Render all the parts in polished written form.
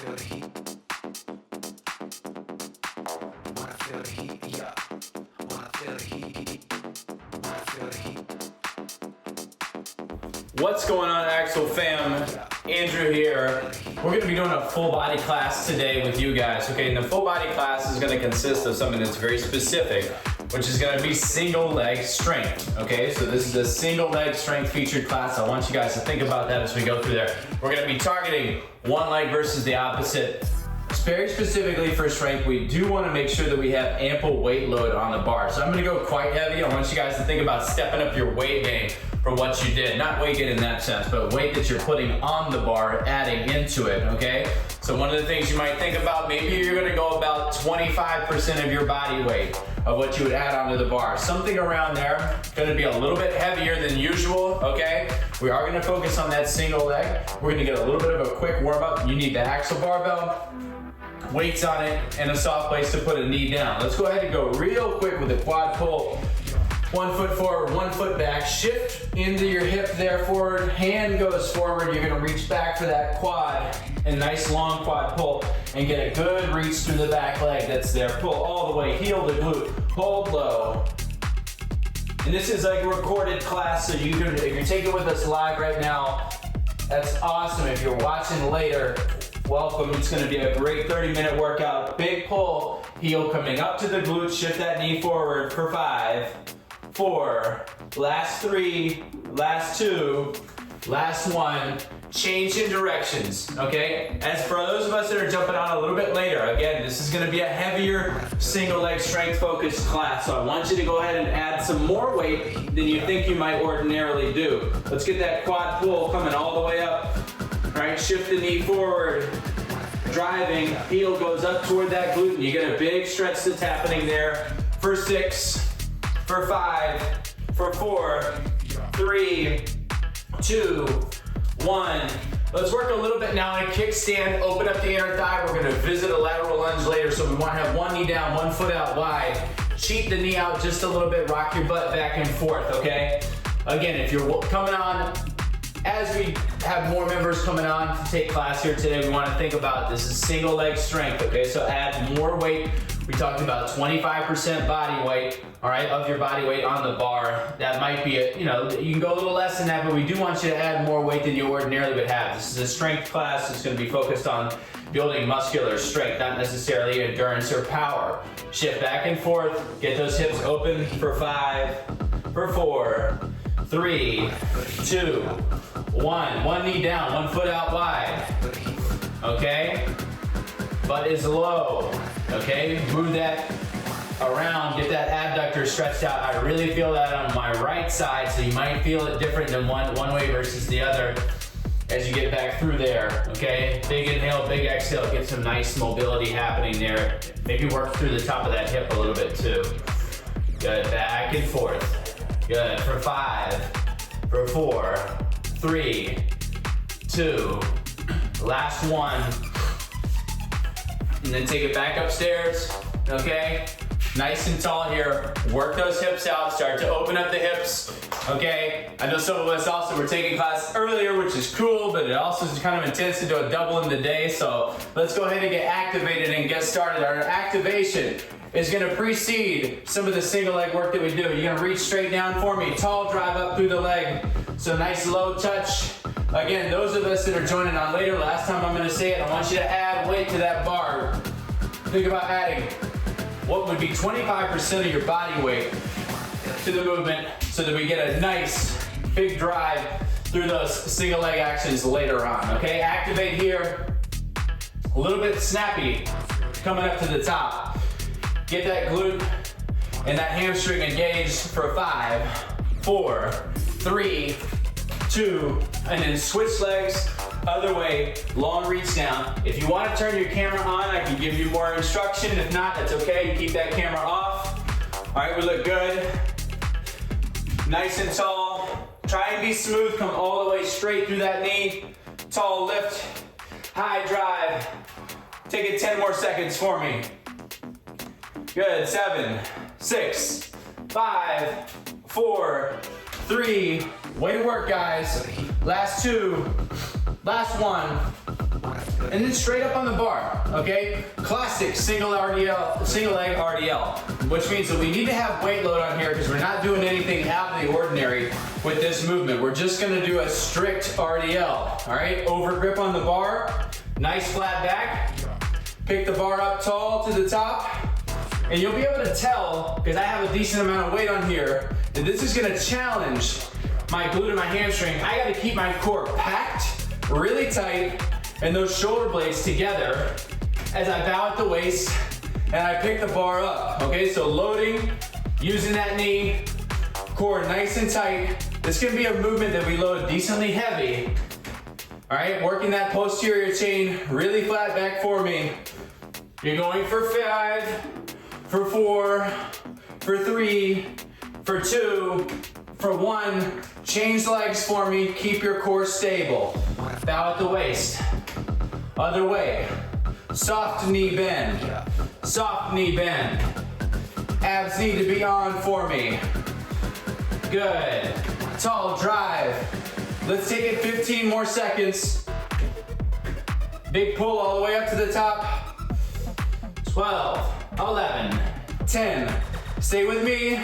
feel the heat. Wanna feel the heat, yeah. Wanna feel the heat. Wanna feel the heat. What's going on, Axel fam? Andrew here. We're going to be doing a full body class today with you guys, okay? And the full body class is going to consist of something that's very specific, which is going to be single leg strength, okay? So this is a single leg strength featured class. I want you guys to think about that as we go through there. We're going to be targeting one leg versus the opposite. Very specifically for strength, we do want to make sure that we have ample weight load on the bar. So I'm going to go quite heavy. I want you guys to think about stepping up your weight gain for what you did. Not weight gain in that sense, but weight that you're putting on the bar, adding into it, okay? So one of the things you might think about, maybe you're going to go about 25% of your body weight of what you would add onto the bar. Something around there. Going to be a little bit heavier than usual, okay? We are going to focus on that single leg. We're going to get a little bit of a quick warm up. You need the Axel barbell, weights on it, and a soft place to put a knee down. Let's go ahead and go real quick with a quad pull. 1 foot forward, 1 foot back. Shift into your hip there forward. Hand goes forward. You're gonna reach back for that quad. And nice long quad pull. And get a good reach through the back leg that's there. Pull all the way, heel to glute. Hold low. And this is like a recorded class, so you can, if you're taking with us live right now, that's awesome. If you're watching later, welcome. It's going to be a great 30-minute workout. Big pull, heel coming up to the glute. Shift that knee forward for 5, 4, last 3, last 2, last 1. Change in directions, okay? As for those of us that are jumping on a little bit later, again, this is going to be a heavier single leg strength focused class. So I want you to go ahead and add some more weight than you think you might ordinarily do. Let's get that quad pull coming all the way up. All right, shift the knee forward, driving, heel goes up toward that glute, and you get a big stretch that's happening there. For 6, for 5, for 4, 3, 2, 1. Let's work a little bit now in a kickstand, open up the inner thigh. We're gonna visit a lateral lunge later, so we wanna have one knee down, 1 foot out wide. Cheat the knee out just a little bit, rock your butt back and forth, okay? Again, if you're coming on, as we have more members coming on to take class here today, we want to think about this is single leg strength, okay? So add more weight. We talked about 25% body weight, all right, of your body weight on the bar. That might be, you can go a little less than that, but we do want you to add more weight than you ordinarily would have. This is a strength class. It's going to be focused on building muscular strength, not necessarily endurance or power. Shift back and forth. Get those hips open for 5, for 4, 3, 2, 1. One knee down, 1 foot out wide. Okay? Butt is low. Okay? Move that around, get that abductor stretched out. I really feel that on my right side, so you might feel it different than one way versus the other as you get back through there. Okay? Big inhale, big exhale. Get some nice mobility happening there. Maybe work through the top of that hip a little bit too. Good. Back and forth. Good. For 5, for 4, 3, 2, last 1, and then take it back upstairs, okay? Nice and tall here. Work those hips out, start to open up the hips, okay? I know some of us also were taking class earlier, which is cool, but it also is kind of intense to do a double in the day, so let's go ahead and get activated and get started. Our activation is gonna precede some of the single leg work that we do. You're gonna reach straight down for me, tall drive up through the leg. So nice low touch. Again, those of us that are joining on later, last time I'm gonna say it, I want you to add weight to that bar. Think about adding what would be 25% of your body weight to the movement so that we get a nice big drive through those single leg actions later on, okay? Activate here, a little bit snappy, coming up to the top. Get that glute and that hamstring engaged for 5, 4, 3, 2, and then switch legs, other way, long reach down. If you want to turn your camera on, I can give you more instruction. If not, that's okay. You keep that camera off. All right, we look good. Nice and tall. Try and be smooth. Come all the way straight through that knee. Tall lift, high drive. Take it 10 more seconds for me. Good. 7, 6, 5, 4, 3. Way to work, guys. Last 2. Last 1. and then straight up on the bar, okay? Classic single leg RDL, which means that we need to have weight load on here because we're not doing anything out of the ordinary with this movement. We're just gonna do a strict RDL, all right? Over grip on the bar, nice flat back, pick the bar up tall to the top, and you'll be able to tell, because I have a decent amount of weight on here, that this is gonna challenge my glute and my hamstring. I gotta keep my core packed, really tight, and those shoulder blades together as I bow at the waist and I pick the bar up, okay? So loading, using that knee, core nice and tight. This can be a movement that we load decently heavy, all right? Working that posterior chain, really flat back for me. You're going for 5, for 4, for 3, for 2, for 1. Change legs for me, keep your core stable. Bow at the waist. Other way. Soft knee bend. Soft knee bend. Abs need to be on for me. Good. Tall drive. Let's take it 15 more seconds. Big pull all the way up to the top. 12, 11, 10. Stay with me.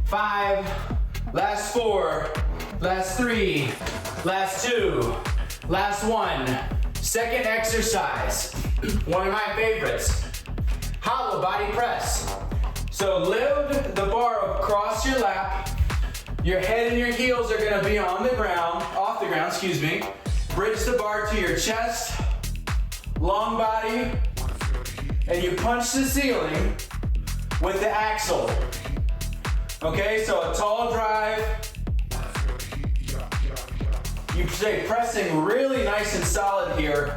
5, last 4, last 3, last 2, last 1. Second exercise, one of my favorites, hollow body press. So lift the bar across your lap. Your head and your heels are gonna be on the ground, off the ground, excuse me. Bridge the bar to your chest, long body, and you punch the ceiling with the axle. Okay, so a tall drive. You stay pressing really nice and solid here,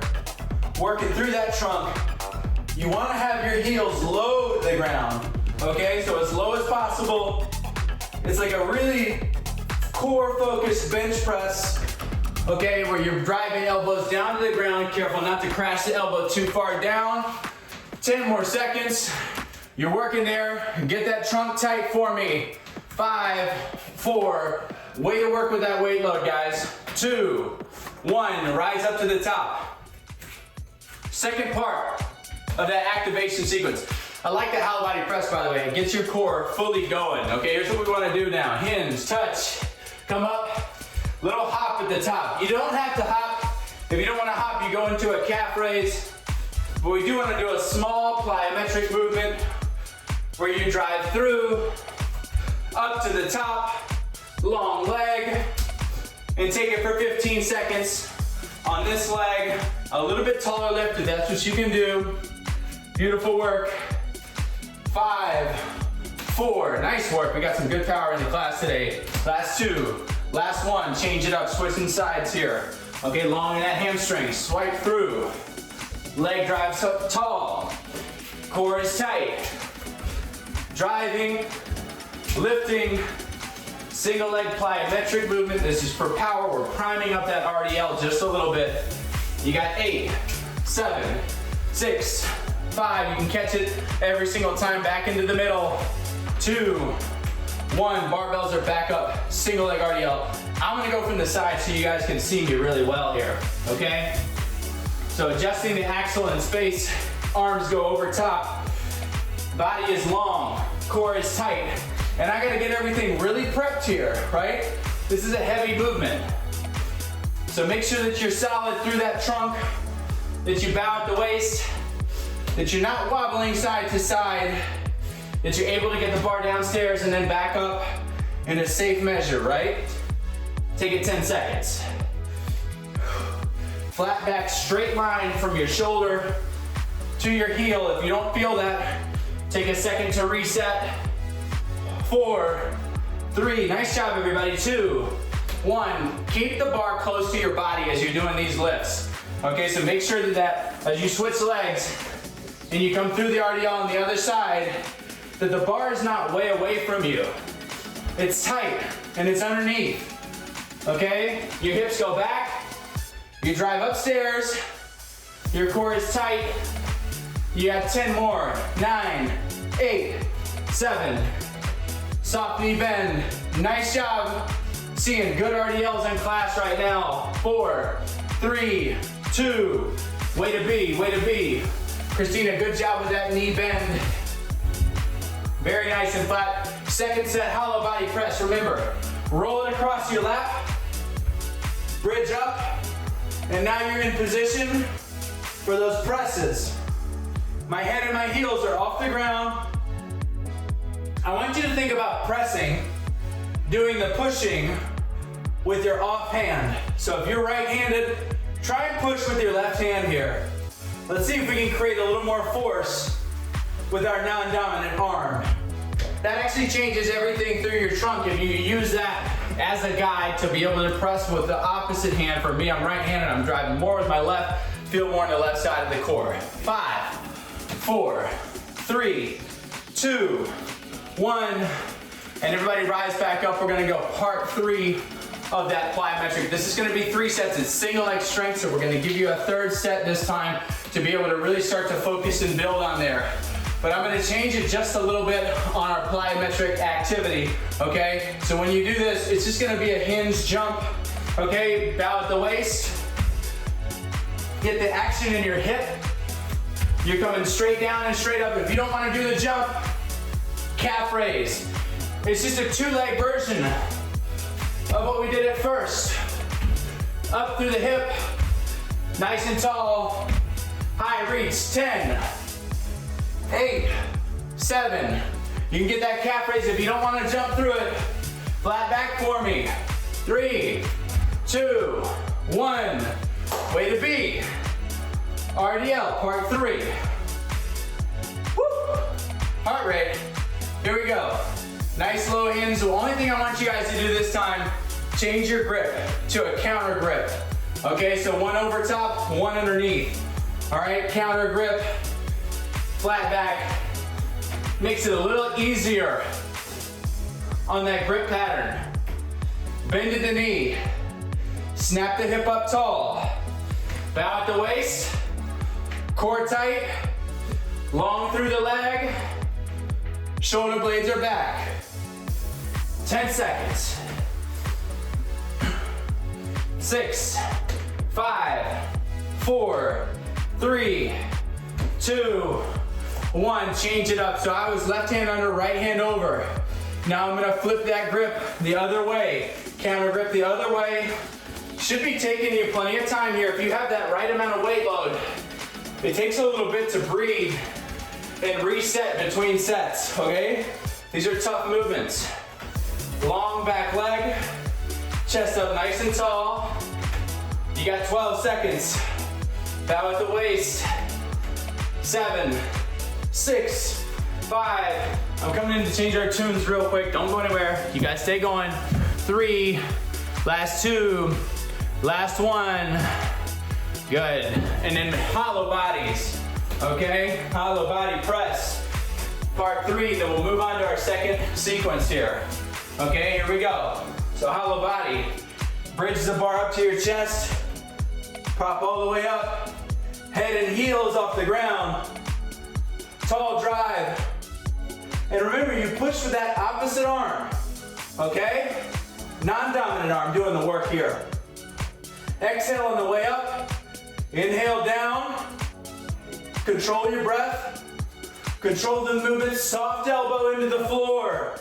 working through that trunk. You want to have your heels low to the ground, okay? So as low as possible. It's like a really core focused bench press, okay, where you're driving elbows down to the ground. Careful not to crash the elbow too far down. 10 more seconds. You're working there. Get that trunk tight for me. 5, 4. Way to work with that weight load, guys. 2, 1. Rise up to the top. Second part of that activation sequence. I like the hollow body press, by the way. It gets your core fully going. Okay, here's what we want to do now. Hinge, touch, come up. Little hop at the top. You don't have to hop. If you don't want to hop, you go into a calf raise. But we do want to do a small plyometric movement where you drive through, up to the top, long leg, and take it for 15 seconds. On this leg, a little bit taller lift if that's what you can do. Beautiful work. 5, 4, nice work. We got some good power in the class today. Last 2, last 1, change it up, switching sides here. Okay, long in that hamstring, swipe through. Leg drives up tall, core is tight. Driving, lifting, single leg plyometric movement. This is for power. We're priming up that RDL just a little bit. You got 8, 7, 6, 5. You can catch it every single time back into the middle. 2, 1. Barbells are back up. Single leg RDL. I'm gonna go from the side so you guys can see me really well here, okay? So adjusting the axle in space, arms go over top, body is long, core is tight, and I gotta get everything really prepped here, right? This is a heavy movement. So make sure that you're solid through that trunk, that you bow at the waist, that you're not wobbling side to side, that you're able to get the bar downstairs and then back up in a safe measure, right? Take it 10 seconds. Flat back, straight line from your shoulder to your heel. If you don't feel that, take a second to reset. 4, 3, nice job everybody. 2, 1, keep the bar close to your body as you're doing these lifts. Okay, so make sure that as you switch legs and you come through the RDL on the other side, that the bar is not way away from you. It's tight and it's underneath. Okay, your hips go back. You drive upstairs, your core is tight. You got 10 more. 9, 8, 7. Soft knee bend. Nice job. Seeing good RDLs in class right now. 4, 3, 2, way to be, way to be. Christina, good job with that knee bend. Very nice and flat. Second set, hollow body press. Remember, roll it across your lap, bridge up, and now you're in position for those presses. My head and my heels are off the ground. I want you to think about pressing, doing the pushing with your off hand. So if you're right-handed, try and push with your left hand here. Let's see if we can create a little more force with our non-dominant arm. That actually changes everything through your trunk if you use that as a guide to be able to press with the opposite hand. For me, I'm right-handed, I'm driving more with my left, feel more on the left side of the core. 5, 4, 3, 2, 1, and everybody rise back up. We're gonna go part 3 of that plyometric. This is gonna be 3 sets. It's single leg strength, so we're gonna give you a third set this time to be able to really start to focus and build on there. But I'm gonna change it just a little bit on our plyometric activity, okay? So when you do this, it's just gonna be a hinge jump, okay? Bow at the waist. Get the action in your hip. You're coming straight down and straight up. If you don't wanna do the jump, calf raise. It's just a 2-leg version of what we did at first. Up through the hip, nice and tall, high reach, 10, 8, 7. You can get that calf raise if you don't want to jump through it. Flat back for me. 3, 2, 1. Way to be. RDL, part 3. Woo. Heart rate. Here we go. Nice low hinge. The only thing I want you guys to do this time, change your grip to a counter grip. Okay, so one over top, one underneath. All right, counter grip, flat back. Makes it a little easier on that grip pattern. Bend at the knee. Snap the hip up tall. Bow at the waist. Core tight. Long through the leg. Shoulder blades are back. 10 seconds. 6, 5, 4, 3, 2, 1. Change it up. So I was left hand under, right hand over. Now I'm gonna flip that grip the other way. Counter grip the other way. Should be taking you plenty of time here. If you have that right amount of weight load, it takes a little bit to breathe and reset between sets, okay? These are tough movements. Long back leg, chest up nice and tall. You got 12 seconds. Bow at the waist. 7, 6, 5. I'm coming in to change our tunes real quick. Don't go anywhere. You guys stay going. 3, last 2, last 1. Good. And then hollow bodies. Okay, hollow body press. Part 3, then we'll move on to our second sequence here. Okay, here we go. So hollow body, bridge the bar up to your chest, prop all the way up, head and heels off the ground, tall drive. And remember, you push with that opposite arm, okay? Non-dominant arm doing the work here. Exhale on the way up, inhale down, control your breath, control the movement, soft elbow into the floor.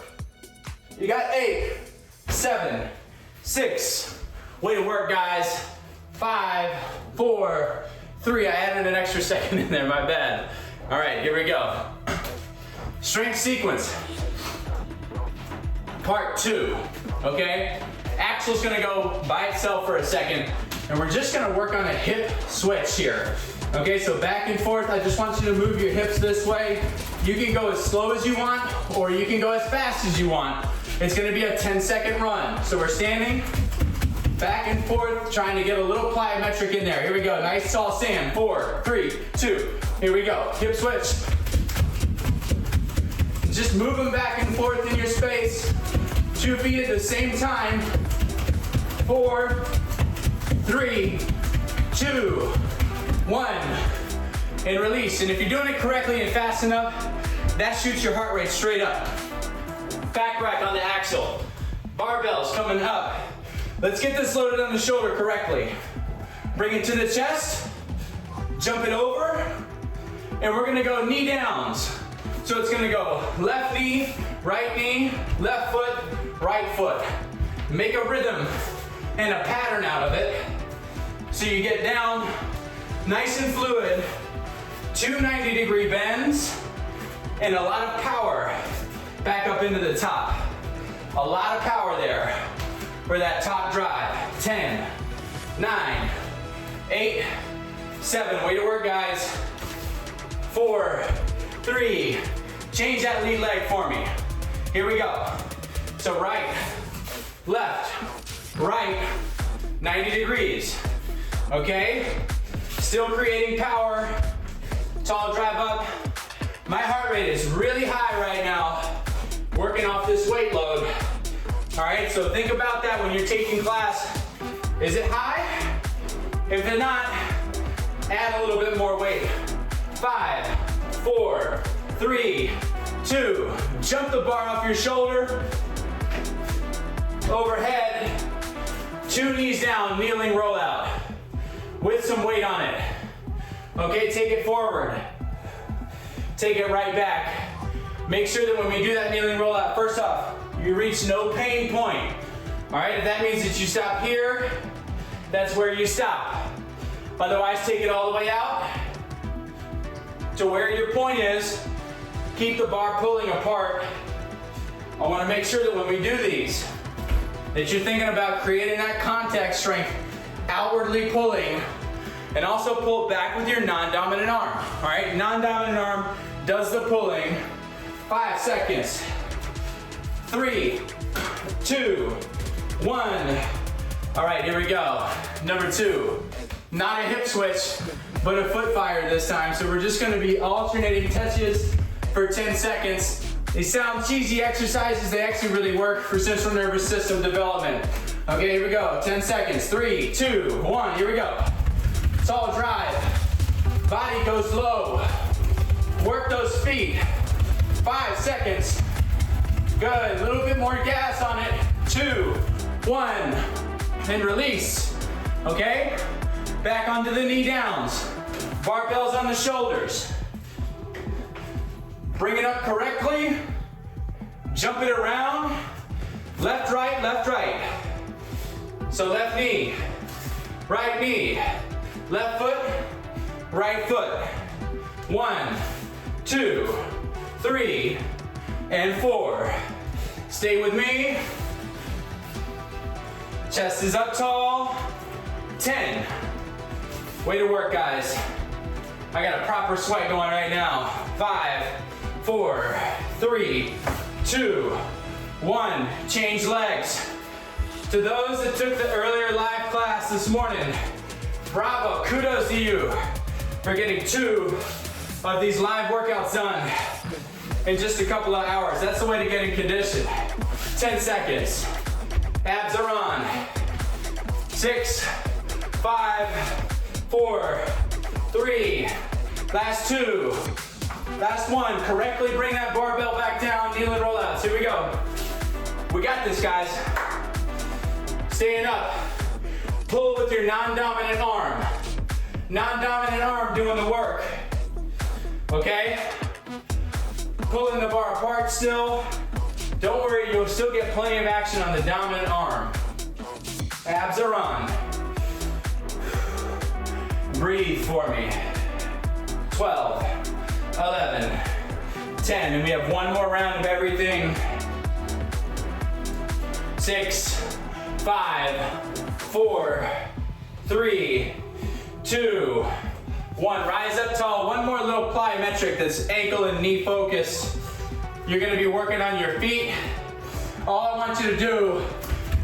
You got 8, 7, 6. Way to work, guys. 5, 4, 3. I added an extra second in there, my bad. All right, here we go. Strength sequence. Part 2, okay? Axel's gonna go by itself for a second, and we're just gonna work on a hip switch here. Okay, so back and forth. I just want you to move your hips this way. You can go as slow as you want, or you can go as fast as you want. It's gonna be a 10-second run. So we're standing, back and forth, trying to get a little plyometric in there. Here we go, nice tall stand. 4, 3, 2, here we go. Hip switch. Just move them back and forth in your space. 2 feet at the same time. 4, 3, 2, 1, and release. And if you're doing it correctly and fast enough, that shoots your heart rate straight up. Back rack on the axle. Barbells coming up. Let's get this loaded on the shoulder correctly. Bring it to the chest, jump it over, and we're gonna go knee downs. So it's gonna go left knee, left foot, right foot. Make a rhythm and a pattern out of it. So you get down nice and fluid, 2 90-degree bends, and a lot of power back up into the top. A lot of power there for that top drive. 10, 9, 8, 7, way to work guys. 4, 3, change that lead leg for me. Here we go. So right, left, right, 90 degrees. Okay? Still creating power. Tall drive up. My heart rate is really high right now, working off this weight load. All right, so think about that when you're taking class. Is it high? If it's not, add a little bit more weight. 5, 4, 3, 2, jump the bar off your shoulder, overhead, 2 knees down, kneeling rollout with some weight on it. Okay, take it forward, take it right back. Make sure that when we do that kneeling rollout, first off, you reach no pain point. All right, if that means that you stop here, that's where you stop. Otherwise, take it all the way out to where your point is. Keep the bar pulling apart. I want to make sure that when we do these, that you're thinking about creating that contact strength, outwardly pulling, and also pull back with your non-dominant arm. All right, non-dominant arm does the pulling. 5 seconds. 3, 2, 1. All right, here we go. Number 2. Not a hip switch, but a foot fire this time. So we're just gonna be alternating touches for 10 seconds. They sound cheesy exercises, they actually really work for central nervous system development. Okay, here we go, 10 seconds. 3, 2, 1, here we go. Tall drive, body goes low. Work those feet. 5 seconds. Good, a little bit more gas on it. 2, 1, and release. Okay? Back onto the knee downs. Barbells on the shoulders. Bring it up correctly. Jump it around. Left, right, left, right. So left knee, left foot, right foot. 1, 2, 3, and 4. Stay with me. Chest is up tall. 10. Way to work, guys. I got a proper sweat going right now. 5, 4, 3, 2, 1. Change legs. To those that took the earlier live class this morning, bravo, kudos to you for getting 2 of these live workouts done in just a couple of hours. That's the way to get in condition. 10 seconds. Abs are on. 6, 5, 4, 3, last 2, last 1. Correctly bring that barbell back down, kneel and roll out. So here we go. We got this, guys. Staying up. Pull with your non-dominant arm. Non-dominant arm doing the work. Okay? Pulling the bar apart still. Don't worry, you'll still get plenty of action on the dominant arm. Abs are on. Breathe for me. 12, 11, 10, and we have one more round of everything. 6, 5, 4, 3, 2, 1. Rise up tall. One more little plyometric that's ankle and knee focus. You're gonna be working on your feet. All I want you to do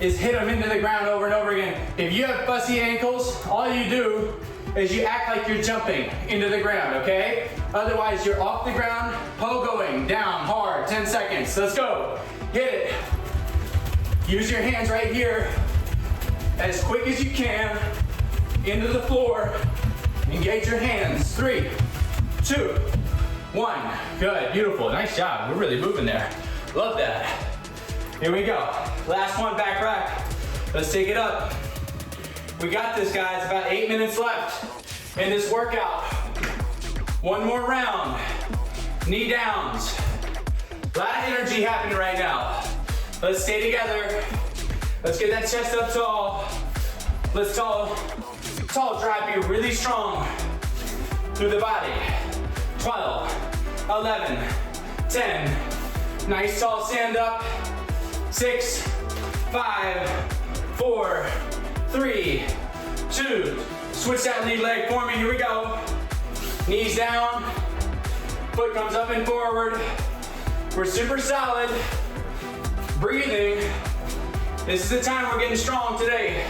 is hit them into the ground over and over again. If you have fussy ankles, all you do is you act like you're jumping into the ground, okay? Otherwise, you're off the ground, pogoing down hard. 10 seconds. Let's go. Hit it. Use your hands right here as quick as you can into the floor. Engage your hands. 3, 2, 1. Good. Beautiful. Nice job. We're really moving there. Love that. Here we go. Last one, back rack. Let's take it up. We got this, guys. About 8 minutes left in this workout. One more round. Knee downs. A lot of energy happening right now. Let's stay together. Let's get that chest up tall. Let's tall drive you really strong through the body. 12, 11, 10. Nice tall stand up. 6, 5, 4, 3, 2. Switch that lead leg for me. Here we go. Knees down. Foot comes up and forward. We're super solid. Breathing. This is the time we're getting strong today.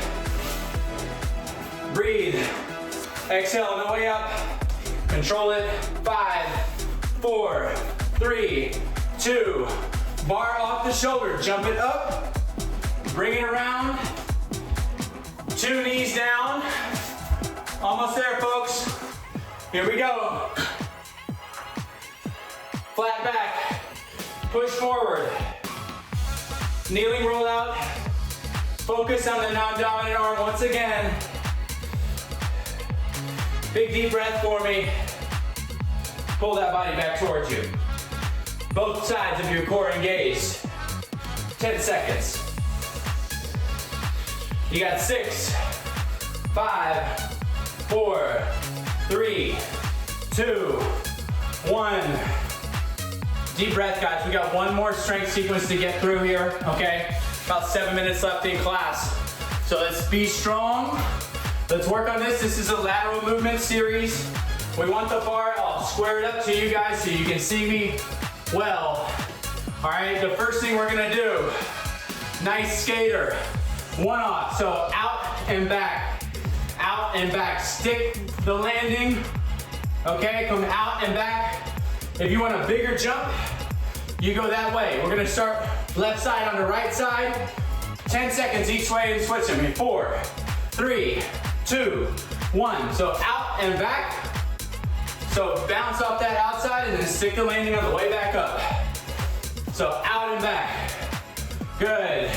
Breathe. Exhale on the way up. Control it. 5, 4, 3, 2. Bar off the shoulder. Jump it up. Bring it around. 2 knees down. Almost there, folks. Here we go. Flat back. Push forward. Kneeling roll out. Focus on the non-dominant arm once again. Big deep breath for me. Pull that body back towards you. Both sides of your core engaged. 10 seconds. You got 6, 5, 4, 3, 2, 1. Deep breath, guys. We got one more strength sequence to get through here, okay? About 7 minutes left in class. So let's be strong. Let's work on this. This is a lateral movement series. We want the bar, I'll square it up to you guys so you can see me well. All right, the first thing we're gonna do, nice skater. One off, so out and back. Out and back. Stick the landing, okay? Come out and back. If you want a bigger jump, you go that way. We're gonna start left side on the right side. 10 seconds each way and switch them. 4, 3, 2, 1. So out and back. So bounce off that outside and then stick the landing on the way back up. So out and back. Good.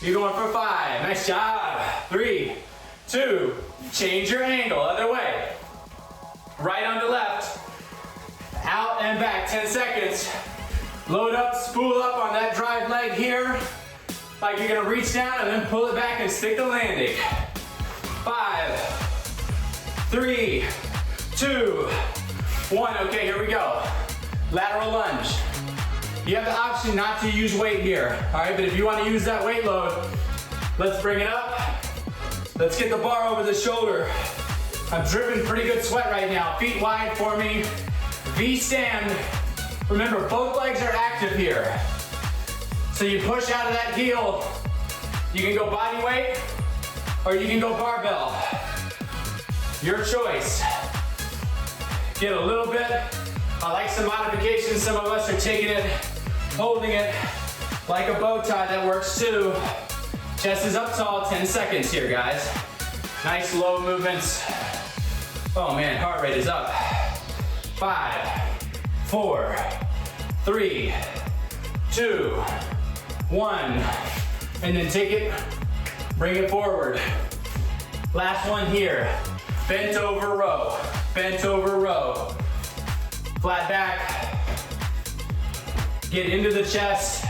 You're going for 5. Nice job. 3, 2. Change your angle. Other way. Right on the left. Out and back. 10 seconds. Load up, spool up on that drive leg here. Like you're gonna reach down and then pull it back and stick the landing. 5, 3, 2, 1. Okay, here we go. Lateral lunge. You have the option not to use weight here, all right? But if you want to use that weight load, let's bring it up. Let's get the bar over the shoulder. I'm dripping pretty good sweat right now. Feet wide for me. V stand. Remember, both legs are active here. So you push out of that heel. You can go body weight or you can go barbell. Your choice. Get a little bit. I like some modifications. Some of us are taking it, holding it like a bow tie. That works too. Chest is up tall. 10 seconds here, guys. Nice low movements. Oh man, heart rate is up. 5, 4, 3, 2, 1. And then take it, bring it forward. Last one here. Bent over row. Bent over row. Flat back. Get into the chest.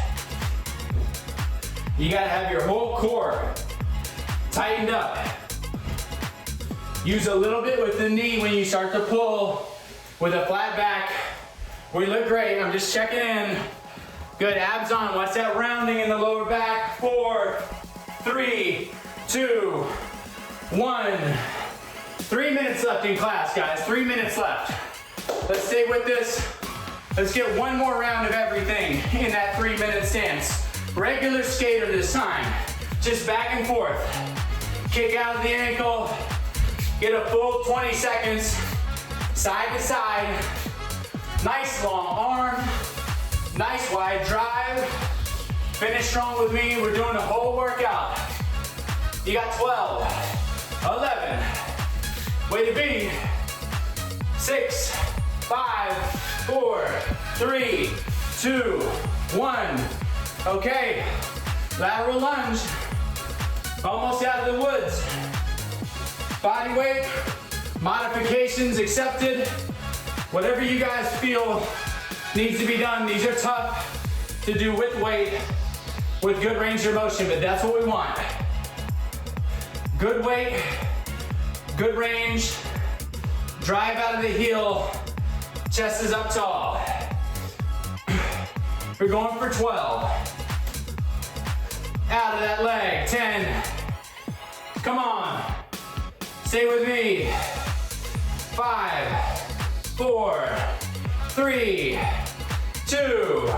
You gotta have your whole core tightened up. Use a little bit with the knee when you start to pull with a flat back. We look great. I'm just checking in. Good, abs on. Watch that rounding in the lower back. 4, 3, 2, 1. 3 minutes left in class, guys. 3 minutes left. Let's stay with this. Let's get one more round of everything in that 3-minute stance. Regular skater this time. Just back and forth. Kick out of the ankle. Get a full 20 seconds. Side to side. Nice long arm. Nice wide drive. Finish strong with me. We're doing a whole workout. You got 12, 11, way to be, 6, 5, 4, 3, 2, 1. Okay, lateral lunge. Almost out of the woods. Body weight, modifications accepted. Whatever you guys feel needs to be done. These are tough to do with weight, with good range of motion, but that's what we want. Good weight, good range, drive out of the heel, chest is up tall. We're going for 12. Out of that leg, 10. Come on, stay with me. 5, 4, 3, 2,